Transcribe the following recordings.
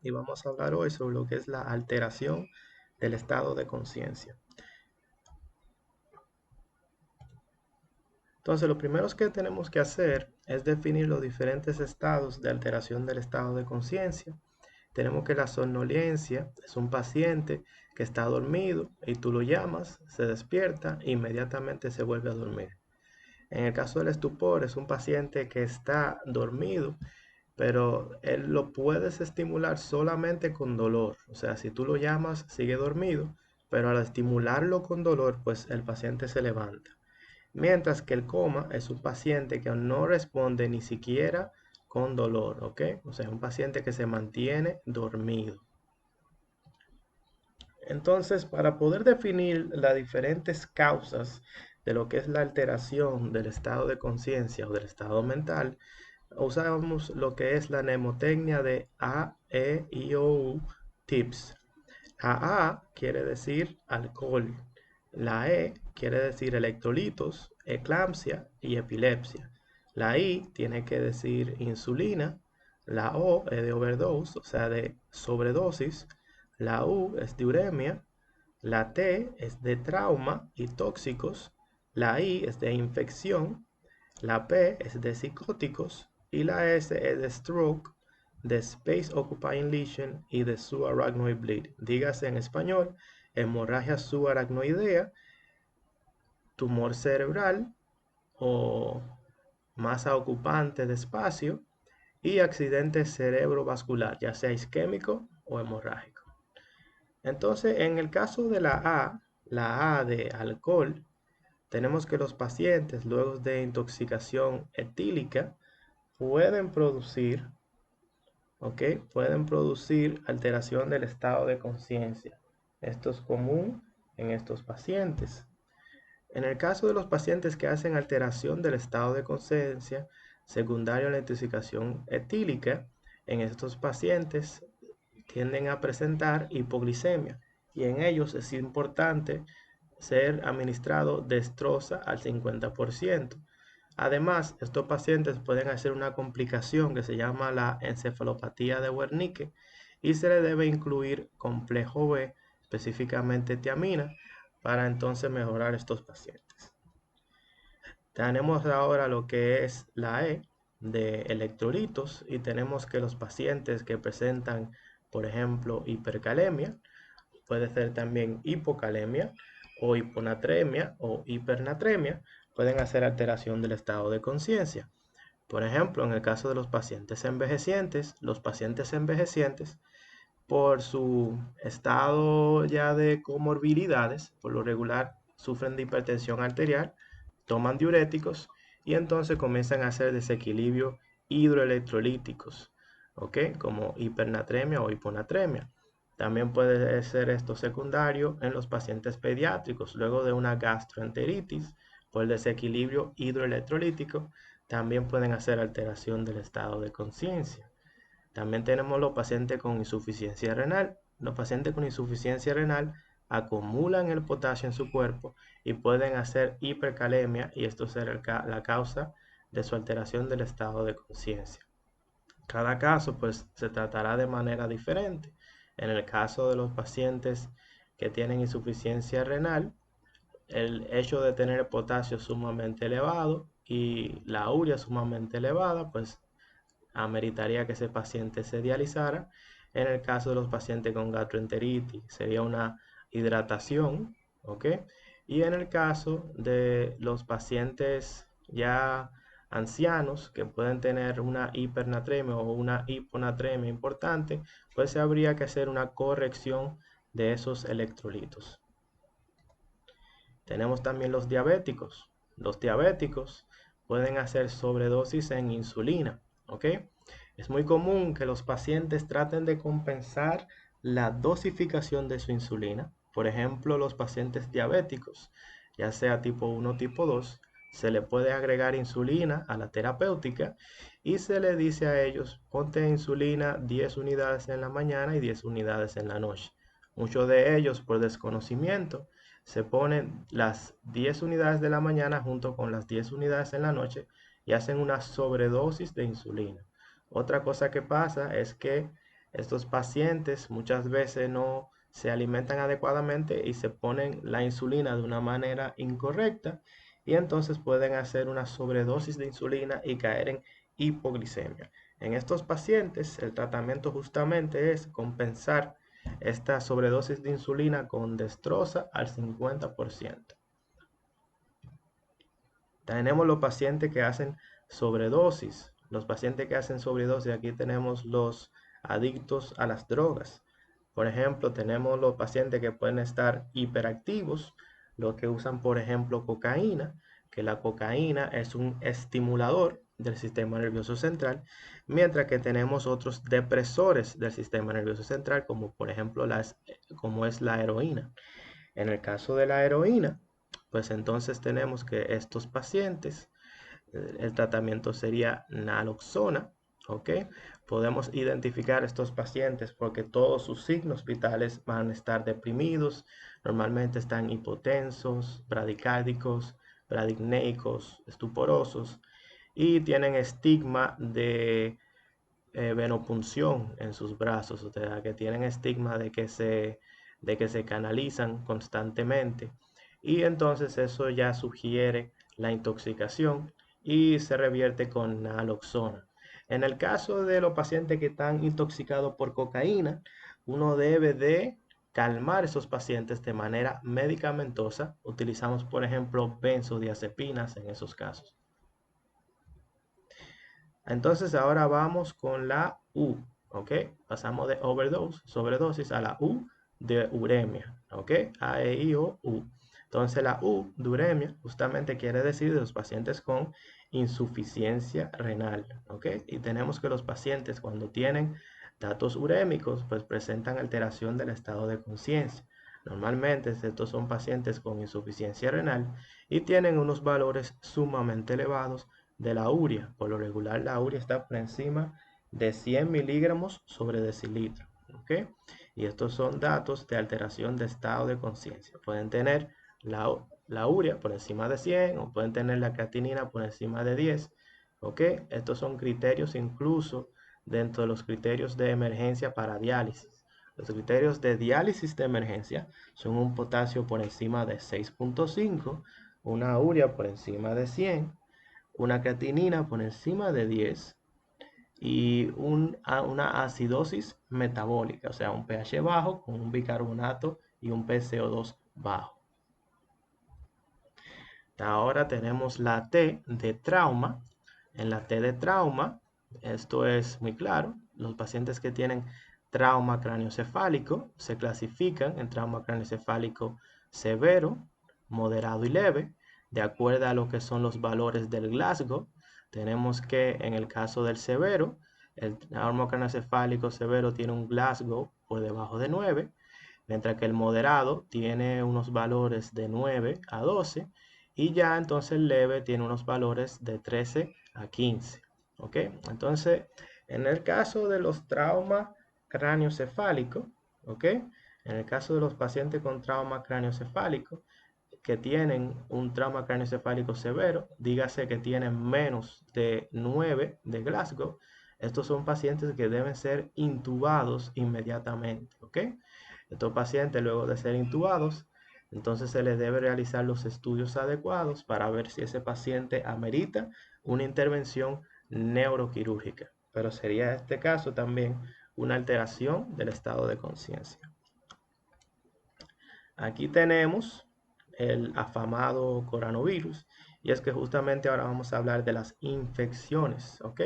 y vamos a hablar hoy sobre lo que es la alteración del estado de conciencia. Entonces, lo primero que tenemos que hacer es definir los diferentes estados de alteración del estado de conciencia. Tenemos que la somnolencia es un paciente que está dormido y tú lo llamas, se despierta e inmediatamente se vuelve a dormir. En el caso del estupor es un paciente que está dormido, pero él lo puedes estimular solamente con dolor. O sea, si tú lo llamas, sigue dormido, pero al estimularlo con dolor, pues el paciente se levanta. Mientras que el coma es un paciente que no responde ni siquiera con dolor, ¿ok? O sea, un paciente que se mantiene dormido. Entonces, para poder definir las diferentes causas de lo que es la alteración del estado de conciencia o del estado mental, usamos lo que es la mnemotecnia de A, E, I, O, U, TIPS. La A quiere decir alcohol, la E quiere decir electrolitos, eclampsia y epilepsia. La I tiene que decir insulina, la O es de overdose, o sea, de sobredosis, la U es de uremia, la T es de trauma y tóxicos, la I es de infección, la P es de psicóticos y la S es de stroke, de space occupying lesion y de subarachnoid bleed. Dígase en español, hemorragia subaracnoidea, tumor cerebral o masa ocupante de espacio y accidente cerebrovascular, ya sea isquémico o hemorrágico. Entonces, en el caso de la A de alcohol, tenemos que los pacientes luego de intoxicación etílica pueden producir, ¿ok? Pueden producir alteración del estado de conciencia. Esto es común en estos pacientes. En el caso de los pacientes que hacen alteración del estado de conciencia secundario a la intoxicación etílica, en estos pacientes tienden a presentar hipoglicemia y en ellos es importante ser administrado destroza al 50%. Además, estos pacientes pueden hacer una complicación que se llama la encefalopatía de Wernicke y se le debe incluir complejo B, específicamente tiamina, para entonces mejorar estos pacientes. Tenemos ahora lo que es la E de electrolitos y tenemos que los pacientes que presentan, por ejemplo, hipercalemia, puede ser también hipocalemia o hiponatremia o hipernatremia, pueden hacer alteración del estado de conciencia. Por ejemplo, en el caso de los pacientes envejecientes, por su estado ya de comorbilidades, por lo regular sufren de hipertensión arterial, toman diuréticos y entonces comienzan a hacer desequilibrio hidroelectrolíticos, ¿ok? Como hipernatremia o hiponatremia. También puede ser esto secundario en los pacientes pediátricos, luego de una gastroenteritis por el desequilibrio hidroelectrolítico, también pueden hacer alteración del estado de conciencia. También tenemos los pacientes con insuficiencia renal. Los pacientes con insuficiencia renal acumulan el potasio en su cuerpo y pueden hacer hipercalemia y esto será la causa de su alteración del estado de conciencia. Cada caso pues se tratará de manera diferente. En el caso de los pacientes que tienen insuficiencia renal, el hecho de tener el potasio sumamente elevado y la urea sumamente elevada, pues ameritaría que ese paciente se dializara. En el caso de los pacientes con gastroenteritis, sería una hidratación, ¿ok? Y en el caso de los pacientes ya ancianos que pueden tener una hipernatremia o una hiponatremia importante, pues se habría que hacer una corrección de esos electrolitos. Tenemos también los diabéticos. Los diabéticos pueden hacer sobredosis en insulina, ¿ok? Es muy común que los pacientes traten de compensar la dosificación de su insulina. Por ejemplo, los pacientes diabéticos, ya sea tipo 1 o tipo 2, se le puede agregar insulina a la terapéutica y se le dice a ellos, ponte insulina 10 unidades en la mañana y 10 unidades en la noche. Muchos de ellos, por desconocimiento, se ponen las 10 unidades de la mañana junto con las 10 unidades en la noche y hacen una sobredosis de insulina. Otra cosa que pasa es que estos pacientes muchas veces no se alimentan adecuadamente y se ponen la insulina de una manera incorrecta y entonces pueden hacer una sobredosis de insulina y caer en hipoglicemia. En estos pacientes, el tratamiento justamente es compensar esta sobredosis de insulina con destroza al 50%. Tenemos los pacientes que hacen sobredosis. Los pacientes que hacen sobredosis, aquí tenemos los adictos a las drogas. Por ejemplo, tenemos los pacientes que pueden estar hiperactivos, los que usan, por ejemplo, cocaína, que la cocaína es un estimulador del sistema nervioso central, mientras que tenemos otros depresores del sistema nervioso central, como por ejemplo como es la heroína. En el caso de la heroína, pues entonces tenemos que estos pacientes, el tratamiento sería naloxona, ¿ok? Podemos identificar estos pacientes porque todos sus signos vitales van a estar deprimidos, normalmente están hipotensos, bradicárdicos, bradicneicos, estuporosos y tienen estigma de venopunción en sus brazos, o sea, que tienen estigma de que se canalizan constantemente. Y entonces eso ya sugiere la intoxicación y se revierte con naloxona. En el caso de los pacientes que están intoxicados por cocaína, uno debe de calmar esos pacientes de manera medicamentosa. Utilizamos, por ejemplo, benzodiazepinas en esos casos. Entonces ahora vamos con la U, ¿ok? Pasamos de overdose, sobredosis, a la U de uremia, ¿ok? A, E, I, O, U. Entonces la U de uremia justamente quiere decir de los pacientes con insuficiencia renal, ¿ok? Y tenemos que los pacientes cuando tienen datos urémicos, pues presentan alteración del estado de conciencia. Normalmente estos son pacientes con insuficiencia renal y tienen unos valores sumamente elevados de la urea. Por lo regular, la urea está por encima de 100 miligramos sobre decilitro. ¿Ok? Y estos son datos de alteración de estado de conciencia. Pueden tener la urea por encima de 100 o pueden tener la creatinina por encima de 10. ¿Ok? Estos son criterios incluso dentro de los criterios de emergencia para diálisis. Los criterios de diálisis de emergencia son un potasio por encima de 6.5, una urea por encima de 100, una creatinina por encima de 10 y una acidosis metabólica, o sea, un pH bajo con un bicarbonato y un PCO2 bajo. Ahora tenemos la T de trauma. En la T de trauma, esto es muy claro, los pacientes que tienen trauma craneoencefálico se clasifican en trauma craneoencefálico severo, moderado y leve, de acuerdo a lo que son los valores del Glasgow. Tenemos que en el caso del severo, el trauma craneoencefálico severo tiene un Glasgow por debajo de 9, mientras que el moderado tiene unos valores de 9 a 12 y ya entonces el leve tiene unos valores de 13 a 15. ¿Ok? Entonces, en el caso de los traumas craneoencefálicos, ¿ok? En el caso de los pacientes con trauma craneoencefálico que tienen un trauma craneoencefálico severo, dígase que tienen menos de 9 de Glasgow, estos son pacientes que deben ser intubados inmediatamente, ¿ok? Estos pacientes, luego de ser intubados, entonces se les debe realizar los estudios adecuados para ver si ese paciente amerita una intervención neuroquirúrgica. Pero sería este caso también una alteración del estado de conciencia. Aquí tenemos el afamado coronavirus y es que justamente ahora vamos a hablar de las infecciones, ¿ok?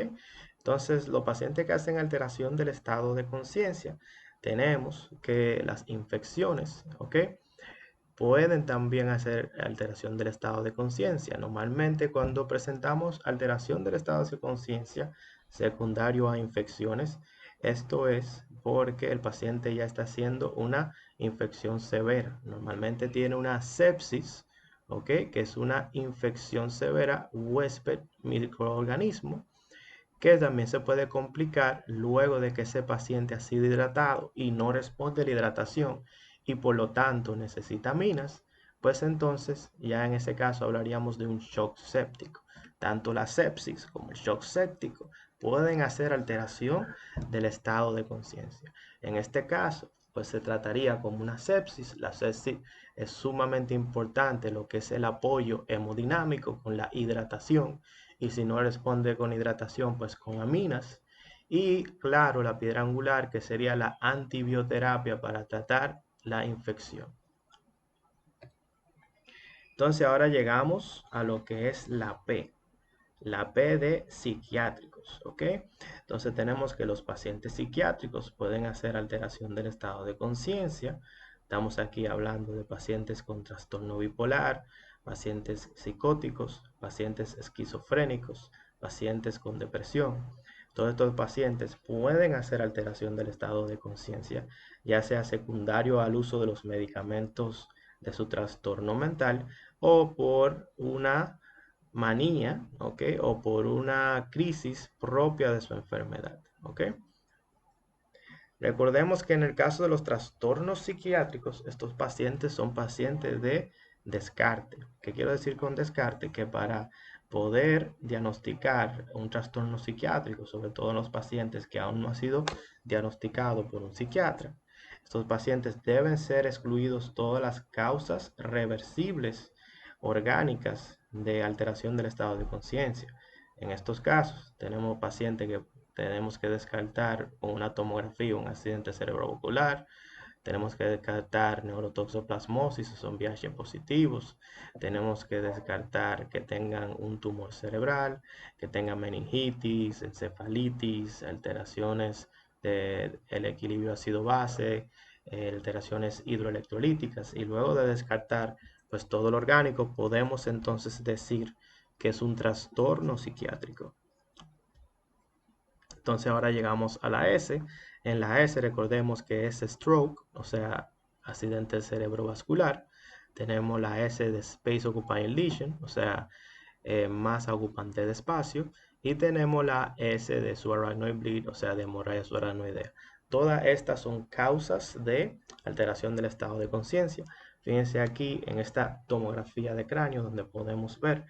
Entonces, los pacientes que hacen alteración del estado de conciencia, tenemos que las infecciones, ¿ok? Pueden también hacer alteración del estado de conciencia. Normalmente cuando presentamos alteración del estado de conciencia secundario a infecciones, esto es porque el paciente ya está haciendo una infección severa. Normalmente tiene una sepsis, ¿ok? Que es una infección severa huésped microorganismo que también se puede complicar luego de que ese paciente ha sido hidratado y no responde a la hidratación y por lo tanto necesita aminas, pues entonces ya en ese caso hablaríamos de un shock séptico. Tanto la sepsis como el shock séptico pueden hacer alteración del estado de conciencia. En este caso, pues se trataría como una sepsis. La sepsis es sumamente importante lo que es el apoyo hemodinámico con la hidratación, y si no responde con hidratación, pues con aminas. Y claro, la piedra angular, que sería la antibioterapia para tratar la infección. Entonces ahora llegamos a lo que es la P de psiquiátricos, ¿ok? Entonces tenemos que los pacientes psiquiátricos pueden hacer alteración del estado de conciencia. Estamos aquí hablando de pacientes con trastorno bipolar, pacientes psicóticos, pacientes esquizofrénicos, pacientes con depresión. Todos estos pacientes pueden hacer alteración del estado de conciencia, ya sea secundario al uso de los medicamentos de su trastorno mental o por una manía, ¿ok? O por una crisis propia de su enfermedad, ¿ok? Recordemos que en el caso de los trastornos psiquiátricos, estos pacientes son pacientes de descarte. ¿Qué quiero decir con descarte? Que para poder diagnosticar un trastorno psiquiátrico, sobre todo en los pacientes que aún no ha sido diagnosticado por un psiquiatra, estos pacientes deben ser excluidos todas las causas reversibles orgánicas de alteración del estado de conciencia. En estos casos, tenemos pacientes que tenemos que descartar con una tomografía un accidente cerebrovascular, tenemos que descartar neurotoxoplasmosis, son VIH positivos, tenemos que descartar que tengan un tumor cerebral, que tengan meningitis, encefalitis, alteraciones del equilibrio ácido-base, alteraciones hidroelectrolíticas, y luego de descartar pues todo lo orgánico, podemos entonces decir que es un trastorno psiquiátrico. Entonces ahora llegamos a la S. En la S recordemos que es stroke, o sea, accidente cerebrovascular. Tenemos la S de Space Occupying Lesion, o sea, masa ocupante de espacio. Y tenemos la S de subarachnoid bleed, o sea, de hemorragia subarachnoidea. Todas estas son causas de alteración del estado de conciencia. Fíjense aquí en esta tomografía de cráneo donde podemos ver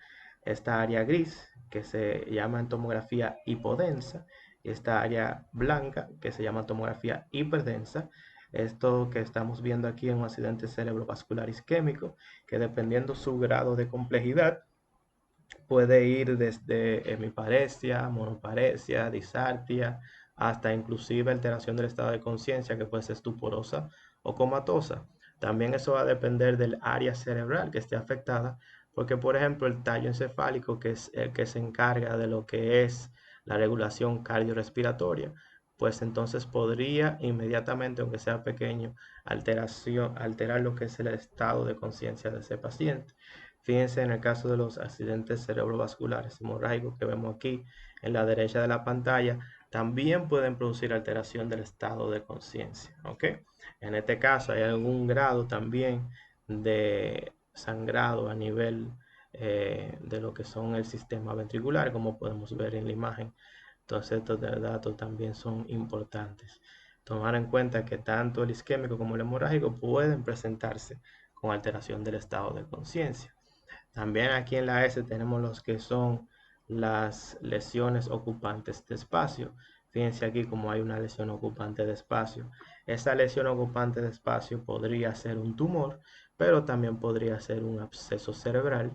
esta área gris que se llama en tomografía hipodensa, y esta área blanca que se llama tomografía hiperdensa. Esto que estamos viendo aquí es un accidente cerebrovascular isquémico que, dependiendo su grado de complejidad, puede ir desde hemiparesia, monoparesia, disartia, hasta inclusive alteración del estado de conciencia, que puede ser estuporosa o comatosa. También eso va a depender del área cerebral que esté afectada, porque por ejemplo el tallo encefálico, que es el que se encarga de lo que es la regulación cardiorrespiratoria, pues entonces podría inmediatamente, aunque sea pequeño, alterar lo que es el estado de conciencia de ese paciente. Fíjense en el caso de los accidentes cerebrovasculares hemorrágicos que vemos aquí en la derecha de la pantalla, también pueden producir alteración del estado de conciencia, ¿ok? En este caso hay algún grado también de sangrado a nivel de lo que son el sistema ventricular, como podemos ver en la imagen. Entonces estos datos también son importantes. Tomar en cuenta que tanto el isquémico como el hemorrágico pueden presentarse con alteración del estado de conciencia. También aquí en la S tenemos los que son las lesiones ocupantes de espacio. Fíjense aquí como hay una lesión ocupante de espacio. Esa lesión ocupante de espacio podría ser un tumor, pero también podría ser un absceso cerebral,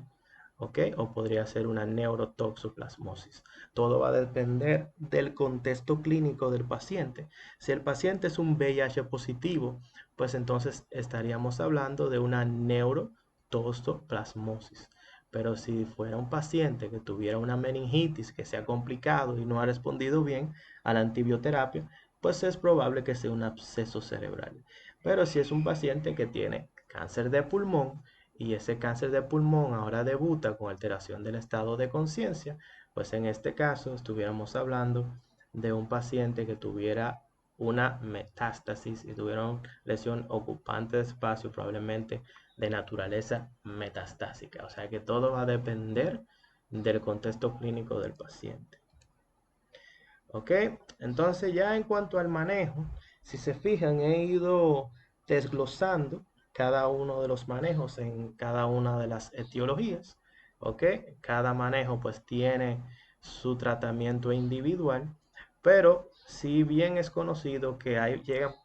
¿ok? O podría ser una neurotoxoplasmosis. Todo va a depender del contexto clínico del paciente. Si el paciente es un VIH positivo, pues entonces estaríamos hablando de una neurotoxoplasmosis. Pero si fuera un paciente que tuviera una meningitis que se ha complicado y no ha respondido bien a la antibioterapia, pues es probable que sea un absceso cerebral. Pero si es un paciente que tiene cáncer de pulmón, y ese cáncer de pulmón ahora debuta con alteración del estado de conciencia, pues en este caso estuviéramos hablando de un paciente que tuviera una metástasis y tuviera una lesión ocupante de espacio, probablemente de naturaleza metastásica. O sea que todo va a depender del contexto clínico del paciente. ¿Ok? Entonces ya en cuanto al manejo, si se fijan, he ido desglosando cada uno de los manejos en cada una de las etiologías. ¿Ok? Cada manejo pues tiene su tratamiento individual, pero si bien es conocido que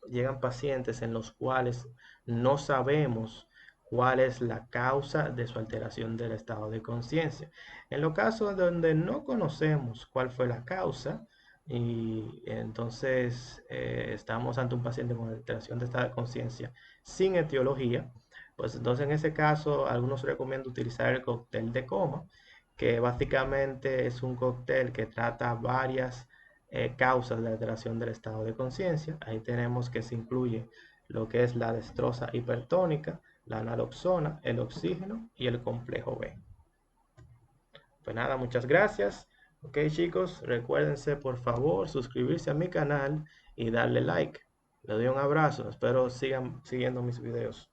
llegan pacientes en los cuales no sabemos cuál es la causa de su alteración del estado de conciencia. En los casos donde no conocemos cuál fue la causa, y entonces estamos ante un paciente con alteración de estado de conciencia sin etiología, pues entonces en ese caso algunos recomiendan utilizar el cóctel de coma, que básicamente es un cóctel que trata varias causas de alteración del estado de conciencia. Ahí tenemos que se incluye lo que es la destroza hipertónica, la naloxona, el oxígeno y el complejo B. Pues nada, muchas gracias. Ok, chicos, recuérdense por favor suscribirse a mi canal y darle like. Les doy un abrazo, espero sigan siguiendo mis videos.